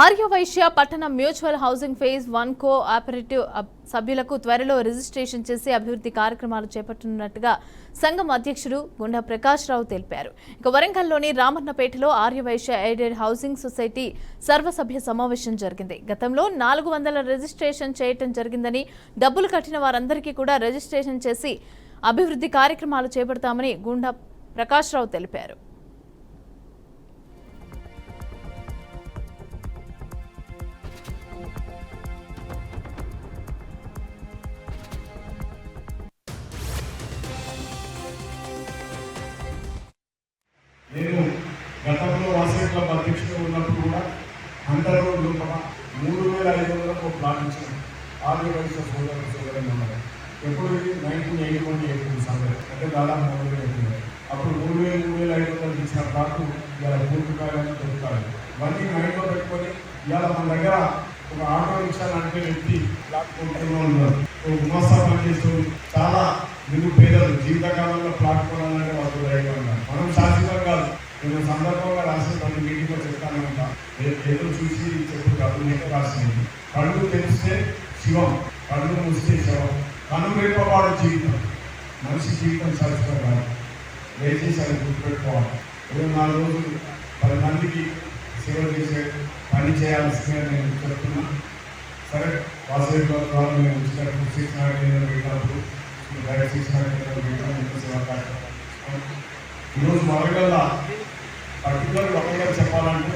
ఆర్యవైశ్య పట్టణ mutual housing phase 1 cooperative సభ్యులకు త్వరలో రిజిస్ట్రేషన్ చేసి అభివృద్ధి కార్యక్రమాలు చేపట్టనున్నట్టుగా సంఘం అధ్యక్షుడు గుండా ప్రకాష్ రావు తెలిపారు. ఇక వరంగల్లోని రామన్నపేటలో ఆర్యవైశ్య ఎయిడెడ్ హౌసింగ్ సొసైటీ సర్వసభ్య సమావేశం జరిగింది. గతంలో 400 రిజిస్ట్రేషన్ చేయటం జరిగిందని, డబ్బులు కట్టిన వారందరికీ కూడా రిజిస్ట్రేషన్ చేసి అభివృద్ధి కార్యక్రమాలు చేపడతామని గుండా ప్రకాష్ రావు తెలిపారు. నేను గతంలో వాసవి క్లబ్ అధ్యక్షుడు ఉన్నప్పుడు కూడా అందరూ 3,500 ప్లాట్ ఇచ్చాను. ఆర్యవైశ్య సోదరులు ఉన్నారు. ఎప్పుడు 1981 ఏప్రిల్ సంవత్సరం అంటే దాదాపు 3,000 అవుతుంది. అప్పుడు 3,500 ఇచ్చిన ప్లాట్లు ఇవాళ పూర్తికాలని దొరుకుతాయి. ఇవన్నీ మైండ్లో పెట్టుకొని ఇవాళ మన దగ్గర ఒక ఆటో రిక్షా లాంటి వ్యక్తి ప్లాట్ కొనుక్కునే ఉన్నారు. గుమస్తా పనిచేస్తూ చాలా నిరుపేదలు జీవితకాలంలో ప్లాట్ కొనాలంటే వాళ్ళు రైతు ఉన్నారు. మనం శాశ్వతం కాదు. నేను సందర్భంగా రాసిన ప్రతి మీటింగ్లో చెప్తాను ఉంటా. ఏదో చూసి చెప్పు కాదు, నేను రాసినది. కళ్ళు తెలిస్తే శివం, కళ్ళు మూస్తే శవం. కనురెప్పవాడు జీవితం. మనిషి జీవితం శాశ్వతం కాదు. దయచేసి అది గుర్తుపెట్టుకోవాలి. 24 రోజులు 10 మందికి సేవ చేసే పని చేయాల్సిందే నేను చెప్తున్నా. సరే, వాసవి క్లబ్ ద్వారా మేము వచ్చినప్పుడు శిక్షణ కేంద్రం పెట్టినప్పుడు ఈరోజు వరంగల్ పర్టికులర్ వరంగల్ చెప్పాలంటే